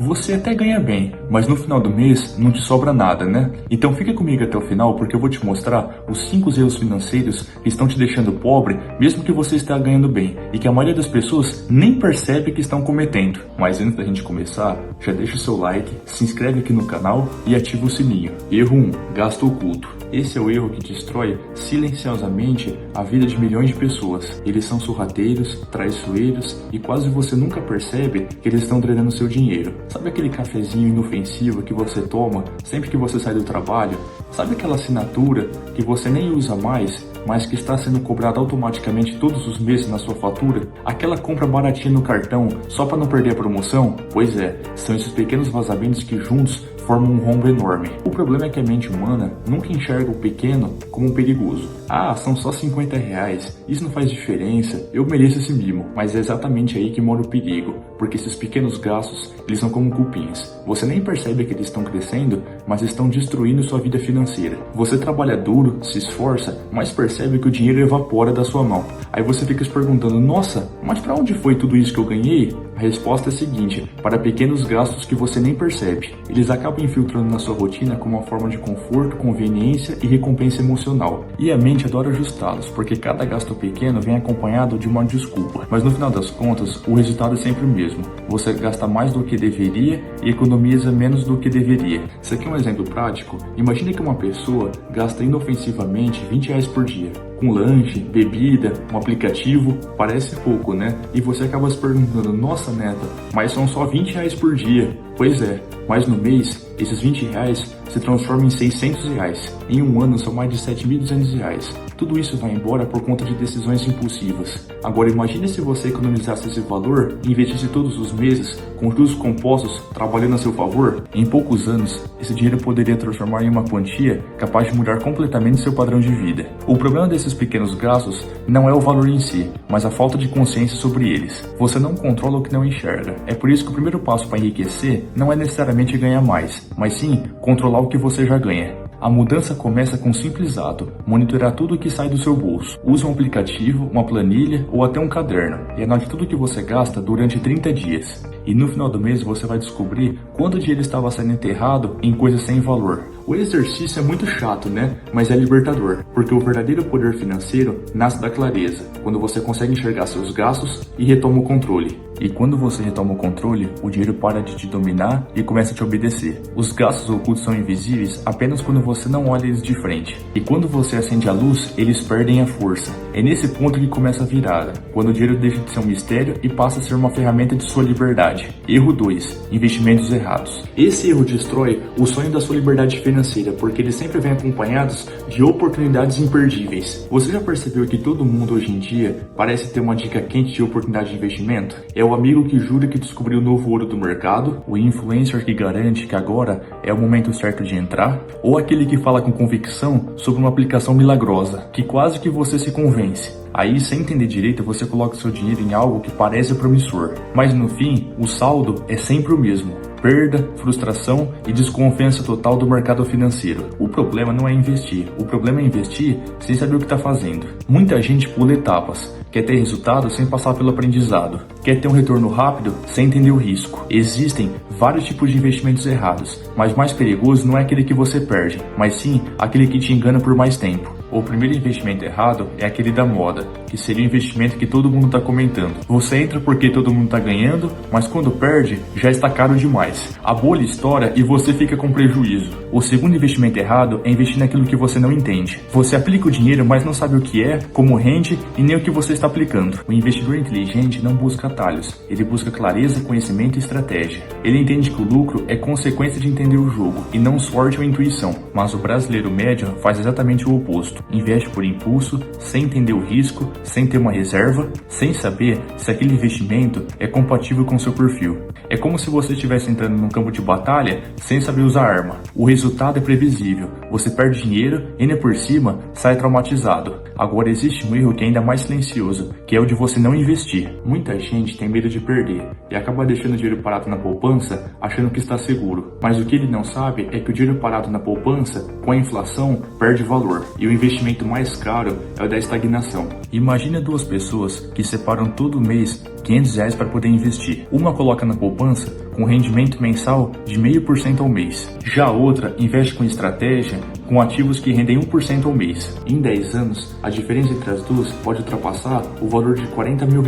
Você até ganha bem, mas no final do mês não te sobra nada, né? Então fica comigo até o final porque eu vou te mostrar os 5 erros financeiros que estão te deixando pobre, mesmo que você esteja ganhando bem, e que a maioria das pessoas nem percebe que estão cometendo. Mas antes da gente começar, já deixa o seu like, se inscreve aqui no canal e ativa o sininho. Erro 1. Gasto oculto. Esse é o erro que destrói silenciosamente a vida de milhões de pessoas. Eles são sorrateiros, traiçoeiros e quase você nunca percebe que eles estão drenando seu dinheiro. Sabe aquele cafezinho inofensivo que você toma sempre que você sai do trabalho? Sabe aquela assinatura que você nem usa mais, mas que está sendo cobrada automaticamente todos os meses na sua fatura? Aquela compra baratinha no cartão só para não perder a promoção? Pois é, são esses pequenos vazamentos que juntos formam um rombo enorme. O problema é que a mente humana nunca enxerga o pequeno como um perigoso. Ah, são só R$50, isso não faz diferença, eu mereço esse mimo. Mas é exatamente aí que mora o perigo, porque esses pequenos gastos, eles são como cupins. Você nem percebe que eles estão crescendo, mas estão destruindo sua vida financeira. Você trabalha duro, se esforça, mas percebe que o dinheiro evapora da sua mão. Aí você fica se perguntando, nossa, mas para onde foi tudo isso que eu ganhei? A resposta é a seguinte: para pequenos gastos que você nem percebe. Eles acabam infiltrando na sua rotina como uma forma de conforto, conveniência e recompensa emocional. E a mente adora ajustá-los, porque cada gasto pequeno vem acompanhado de uma desculpa. Mas no final das contas, o resultado é sempre o mesmo. Você gasta mais do que deveria e economiza menos do que deveria. Isso aqui é um exemplo prático. Imagine que uma pessoa gasta inofensivamente R$20 por dia. Com lanche, bebida, um aplicativo, parece pouco, né? E você acaba se perguntando, nossa neta, mas são só R$20 por dia. Pois é, mas no mês, esses R$20 se transformam em R$600. Em um ano são mais de R$7.200. Tudo isso vai embora por conta de decisões impulsivas. Agora imagine se você economizasse esse valor e investisse todos os meses com juros compostos trabalhando a seu favor. Em poucos anos, esse dinheiro poderia transformar em uma quantia capaz de mudar completamente seu padrão de vida. O problema desses pequenos gastos não é o valor em si, mas a falta de consciência sobre eles. Você não controla o que não enxerga. É por isso que o primeiro passo para enriquecer não é necessariamente ganhar mais, mas sim controlar o que você já ganha. A mudança começa com um simples ato: monitorar tudo o que sai do seu bolso. Use um aplicativo, uma planilha ou até um caderno e anote tudo o que você gasta durante 30 dias. E no final do mês você vai descobrir quanto dinheiro estava sendo enterrado em coisas sem valor. O exercício é muito chato, né? Mas é libertador, porque o verdadeiro poder financeiro nasce da clareza, quando você consegue enxergar seus gastos e retoma o controle. E quando você retoma o controle, o dinheiro para de te dominar e começa a te obedecer. Os gastos ocultos são invisíveis apenas quando você não olha eles de frente. E quando você acende a luz, eles perdem a força. É nesse ponto que começa a virada, quando o dinheiro deixa de ser um mistério e passa a ser uma ferramenta de sua liberdade. Erro 2. Investimentos errados. Esse erro destrói o sonho da sua liberdade financeira, porque eles sempre vêm acompanhados de oportunidades imperdíveis. Você já percebeu que todo mundo hoje em dia parece ter uma dica quente de oportunidade de investimento? É o amigo que jura que descobriu o novo ouro do mercado, o influencer que garante que agora é o momento certo de entrar, ou aquele que fala com convicção sobre uma aplicação milagrosa, que quase que você se convence. Aí, sem entender direito, você coloca seu dinheiro em algo que parece promissor, mas no fim, o saldo é sempre o mesmo: perda, frustração e desconfiança total do mercado financeiro. O problema não é investir, o problema é investir sem saber o que está fazendo. Muita gente pula etapas, quer ter resultado sem passar pelo aprendizado, quer ter um retorno rápido sem entender o risco. Existem vários tipos de investimentos errados, mas mais perigoso não é aquele que você perde, mas sim aquele que te engana por mais tempo. O primeiro investimento errado é aquele da moda, que seria o investimento que todo mundo está comentando. Você entra porque todo mundo está ganhando, mas quando perde, já está caro demais. A bolha estoura e você fica com prejuízo. O segundo investimento errado é investir naquilo que você não entende. Você aplica o dinheiro, mas não sabe o que é, como rende e nem o que você está aplicando. O investidor inteligente não busca atalhos, ele busca clareza, conhecimento e estratégia. Ele entende que o lucro é consequência de entender o jogo, e não sorte ou intuição. Mas o brasileiro médio faz exatamente o oposto. Investe por impulso, sem entender o risco, sem ter uma reserva, sem saber se aquele investimento é compatível com seu perfil. É como se você estivesse entrando num campo de batalha sem saber usar arma. O resultado é previsível, você perde dinheiro e ainda por cima sai traumatizado. Agora existe um erro que é ainda mais silencioso, que é o de você não investir. Muita gente tem medo de perder e acaba deixando o dinheiro parado na poupança achando que está seguro. Mas o que ele não sabe é que o dinheiro parado na poupança, com a inflação, perde valor. E o investimento mais caro é o da estagnação. Imagina duas pessoas que separam todo mês R$500 para poder investir. Uma coloca na poupança com com rendimento mensal de 0,5% ao mês. Já outra investe com estratégia com ativos que rendem 1% ao mês. Em 10 anos, a diferença entre as duas pode ultrapassar o valor de R$40 mil.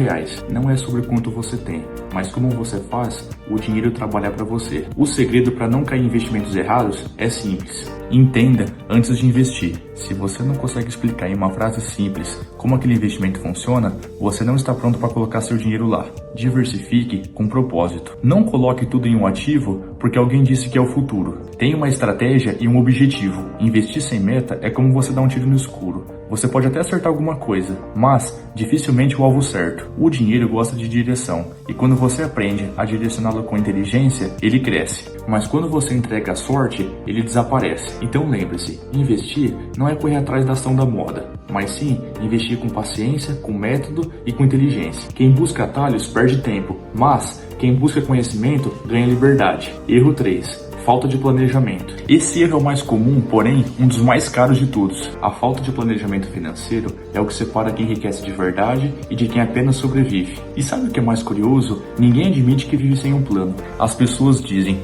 Não é sobre quanto você tem, mas como você faz o dinheiro trabalhar para você. O segredo para não cair em investimentos errados é simples. Entenda antes de investir. Se você não consegue explicar em uma frase simples como aquele investimento funciona, você não está pronto para colocar seu dinheiro lá. Diversifique com propósito. Não coloque tudo em um ativo porque alguém disse que é o futuro. Tenha uma estratégia e um objetivo. Investir sem meta é como você dar um tiro no escuro. Você pode até acertar alguma coisa, mas dificilmente o alvo certo. O dinheiro gosta de direção, e quando você aprende a direcioná-lo com inteligência, ele cresce. Mas quando você entrega a sorte, ele desaparece. Então lembre-se, investir não é correr atrás da ação da moda, mas sim investir com paciência, com método e com inteligência. Quem busca atalhos perde tempo, mas quem busca conhecimento ganha liberdade. Erro 3. Falta de planejamento. Esse erro é o mais comum, porém, um dos mais caros de todos. A falta de planejamento financeiro é o que separa quem enriquece de verdade e de quem apenas sobrevive. E sabe o que é mais curioso? Ninguém admite que vive sem um plano. As pessoas dizem,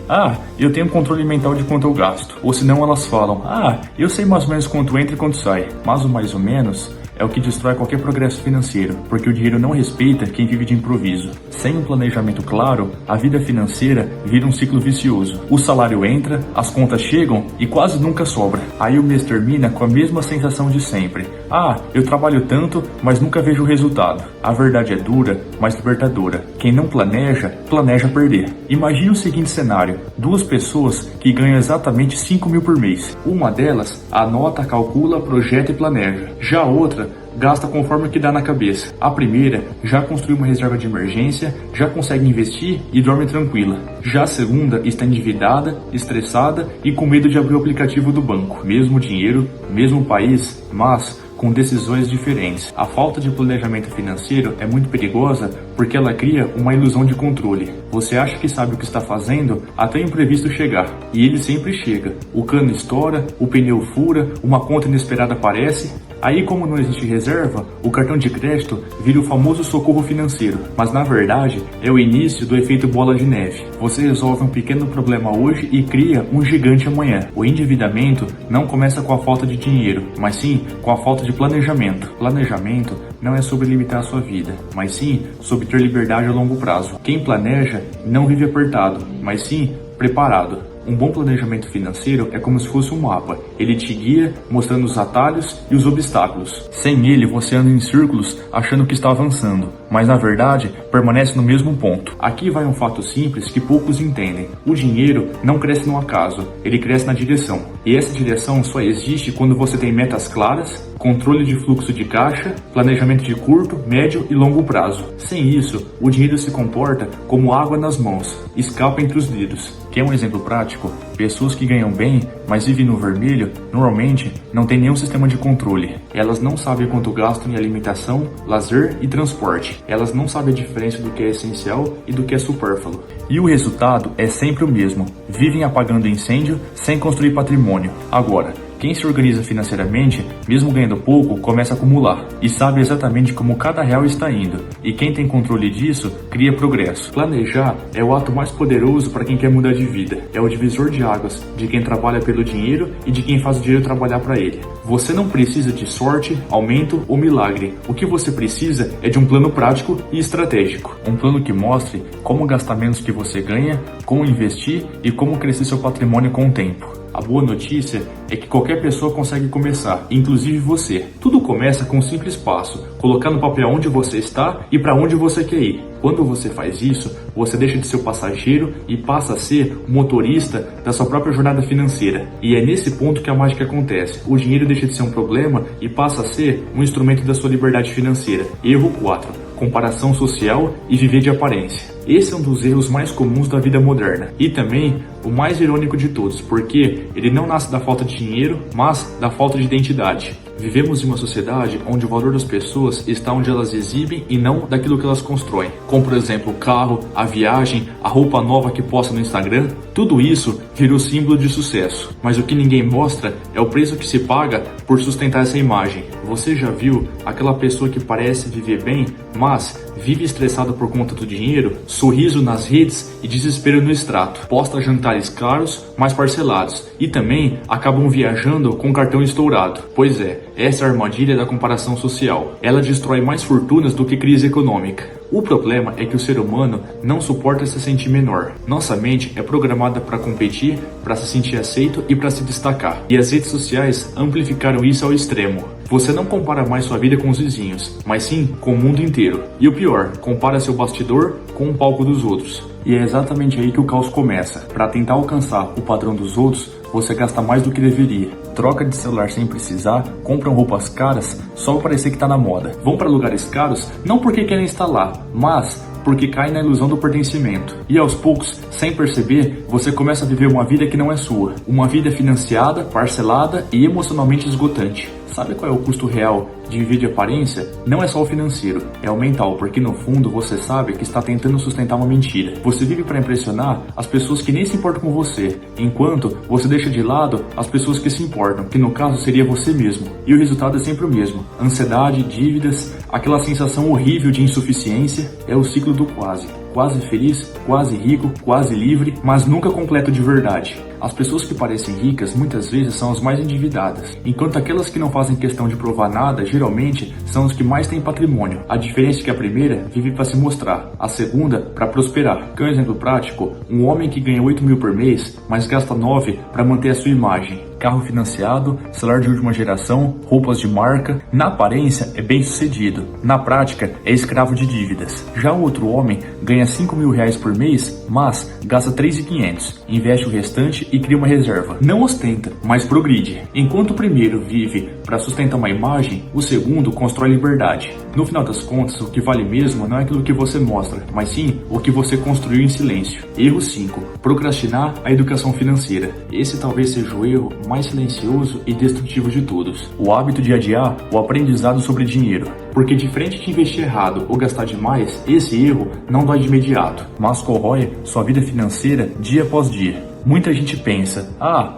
eu tenho controle mental de quanto eu gasto. Ou senão elas falam, eu sei mais ou menos quanto entra e quanto sai. Mas o mais ou menos é o que destrói qualquer progresso financeiro, porque o dinheiro não respeita quem vive de improviso. Sem um planejamento claro, a vida financeira vira um ciclo vicioso. O salário entra, as contas chegam e quase nunca sobra. Aí o mês termina com a mesma sensação de sempre. Eu trabalho tanto, mas nunca vejo o resultado. A verdade é dura, mas libertadora. Quem não planeja, planeja perder. Imagine o seguinte cenário: 2 pessoas que ganham exatamente 5 mil por mês. Uma delas anota, calcula, projeta e planeja. Já a outra gasta conforme o que dá na cabeça. A primeira já construiu uma reserva de emergência, já consegue investir e dorme tranquila. Já a segunda está endividada, estressada e com medo de abrir o aplicativo do banco. Mesmo dinheiro, mesmo país, mas com decisões diferentes. A falta de planejamento financeiro é muito perigosa porque ela cria uma ilusão de controle. Você acha que sabe o que está fazendo até o imprevisto chegar. E ele sempre chega. O cano estoura, o pneu fura, uma conta inesperada aparece. Aí, como não existe reserva, o cartão de crédito vira o famoso socorro financeiro. Mas na verdade, é o início do efeito bola de neve. Você resolve um pequeno problema hoje e cria um gigante amanhã. O endividamento não começa com a falta de dinheiro, mas sim com a falta de planejamento. Planejamento não é sobre limitar a sua vida, mas sim sobre ter liberdade a longo prazo. Quem planeja não vive apertado, mas sim preparado. Um bom planejamento financeiro é como se fosse um mapa. Ele te guia, mostrando os atalhos e os obstáculos. Sem ele, você anda em círculos achando que está avançando, mas na verdade, permanece no mesmo ponto. Aqui vai um fato simples que poucos entendem. O dinheiro não cresce no acaso, ele cresce na direção. E essa direção só existe quando você tem metas claras, controle de fluxo de caixa, planejamento de curto, médio e longo prazo. Sem isso, o dinheiro se comporta como água nas mãos, escapa entre os dedos. Quer um exemplo prático? Pessoas que ganham bem, mas vivem no vermelho, normalmente não têm nenhum sistema de controle. Elas não sabem quanto gastam em alimentação, lazer e transporte. Elas não sabem a diferença do que é essencial e do que é supérfluo. E o resultado é sempre o mesmo. Vivem apagando incêndio sem construir patrimônio. Agora, quem se organiza financeiramente, mesmo ganhando pouco, começa a acumular e sabe exatamente como cada real está indo. E quem tem controle disso, cria progresso. Planejar é o ato mais poderoso para quem quer mudar de vida. É o divisor de águas de quem trabalha pelo dinheiro e de quem faz o dinheiro trabalhar para ele. Você não precisa de sorte, aumento ou milagre. O que você precisa é de um plano prático e estratégico. Um plano que mostre como gastar menos que você ganha, como investir e como crescer seu patrimônio com o tempo. A boa notícia é que qualquer pessoa consegue começar, inclusive você. Tudo começa com um simples passo, colocar no papel onde você está e para onde você quer ir. Quando você faz isso, você deixa de ser o passageiro e passa a ser o motorista da sua própria jornada financeira. E é nesse ponto que a mágica acontece. O dinheiro deixa de ser um problema e passa a ser um instrumento da sua liberdade financeira. Erro 4. Comparação social e viver de aparência. Esse é um dos erros mais comuns da vida moderna e também o mais irônico de todos, porque ele não nasce da falta de dinheiro, mas da falta de identidade. Vivemos em uma sociedade onde o valor das pessoas está onde elas exibem e não daquilo que elas constroem. Como, por exemplo, o carro, a viagem, a roupa nova que posta no Instagram. Tudo isso virou símbolo de sucesso. Mas o que ninguém mostra é o preço que se paga por sustentar essa imagem. Você já viu aquela pessoa que parece viver bem, mas vive estressado por conta do dinheiro, sorriso nas redes e desespero no extrato. Posta jantares caros, mas parcelados, e também acabam viajando com cartão estourado. Pois é, essa é a armadilha da comparação social. Ela destrói mais fortunas do que crise econômica. O problema é que o ser humano não suporta se sentir menor. Nossa mente é programada para competir, para se sentir aceito e para se destacar. E as redes sociais amplificaram isso ao extremo. Você não compara mais sua vida com os vizinhos, mas sim com o mundo inteiro. E o pior, compara seu bastidor com o palco dos outros. E é exatamente aí que o caos começa. Para tentar alcançar o padrão dos outros, você gasta mais do que deveria. Troca de celular sem precisar, compram roupas caras só para parecer que tá na moda. Vão para lugares caros não porque querem estar lá, mas porque cai na ilusão do pertencimento. E aos poucos, sem perceber, você começa a viver uma vida que não é sua. Uma vida financiada, parcelada e emocionalmente esgotante. Sabe qual é o custo real de viver de aparência? Não é só o financeiro, é o mental, porque no fundo você sabe que está tentando sustentar uma mentira. Você vive para impressionar as pessoas que nem se importam com você, enquanto você deixa de lado as pessoas que se importam, que no caso seria você mesmo. E o resultado é sempre o mesmo: ansiedade, dívidas, aquela sensação horrível de insuficiência. É o ciclo do quase. Quase feliz, quase rico, quase livre, mas nunca completo de verdade. As pessoas que parecem ricas muitas vezes são as mais endividadas, enquanto aquelas que não fazem questão de provar nada geralmente são as que mais têm patrimônio. A diferença é que a primeira vive para se mostrar, a segunda para prosperar. Um exemplo prático: um homem que ganha 8 mil por mês, mas gasta 9 para manter a sua imagem. Carro financiado, celular de última geração, roupas de marca. Na aparência é bem sucedido, na prática é escravo de dívidas. Já o outro homem ganha 5 mil reais por mês, mas gasta 3.500, investe o restante e cria uma reserva. Não ostenta, mas progride. Enquanto o primeiro vive para sustentar uma imagem, o segundo constrói liberdade. No final das contas, o que vale mesmo não é aquilo que você mostra, mas sim o que você construiu em silêncio. Erro 5. Procrastinar a educação financeira. Esse talvez seja o erro mais silencioso e destrutivo de todos. O hábito de adiar o aprendizado sobre dinheiro. Porque diferente de investir errado ou gastar demais, esse erro não dói de imediato, mas corrói sua vida financeira dia após dia. Muita gente pensa: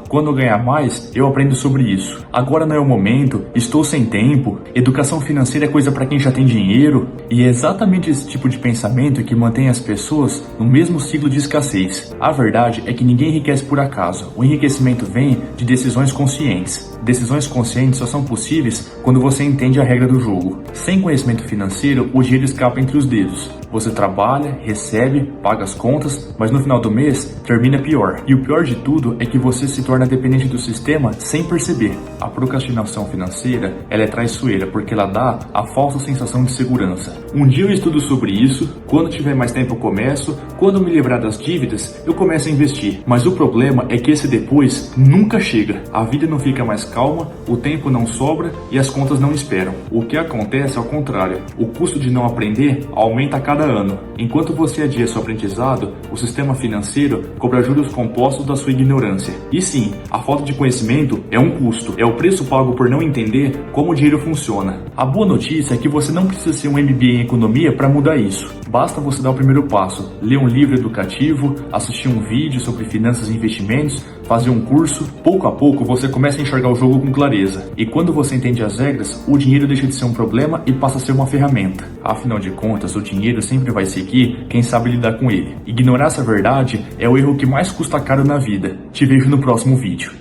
quando eu ganhar mais, eu aprendo sobre isso. Agora não é o momento, estou sem tempo, educação financeira é coisa para quem já tem dinheiro. E é exatamente esse tipo de pensamento que mantém as pessoas no mesmo ciclo de escassez. A verdade é que ninguém enriquece por acaso. O enriquecimento vem de decisões conscientes. Decisões conscientes só são possíveis quando você entende a regra do jogo. Sem conhecimento financeiro, o dinheiro escapa entre os dedos. Você trabalha, recebe, paga as contas, mas no final do mês termina pior. E o pior de tudo é que você se torna dependente do sistema sem perceber. A procrastinação financeira, ela é traiçoeira porque ela dá a falsa sensação de segurança. Um dia eu estudo sobre isso, quando tiver mais tempo eu começo, quando eu me livrar das dívidas, eu começo a investir. Mas o problema é que esse depois nunca chega. A vida não fica mais calma, o tempo não sobra e as contas não esperam. O que acontece é ao contrário. O custo de não aprender aumenta a cada ano. Enquanto você adia seu aprendizado, o sistema financeiro cobra juros compostos da sua ignorância. E sim, a falta de conhecimento é um custo, é o preço pago por não entender como o dinheiro funciona. A boa notícia é que você não precisa ser um MBA em economia para mudar isso. Basta você dar o primeiro passo, ler um livro educativo, assistir um vídeo sobre finanças e investimentos, fazer um curso. Pouco a pouco você começa a enxergar o jogo com clareza. E quando você entende as regras, o dinheiro deixa de ser um problema e passa a ser uma ferramenta. Afinal de contas, o dinheiro sempre vai seguir quem sabe lidar com ele. Ignorar essa verdade é o erro que mais custa caro na vida. Te vejo no próximo vídeo.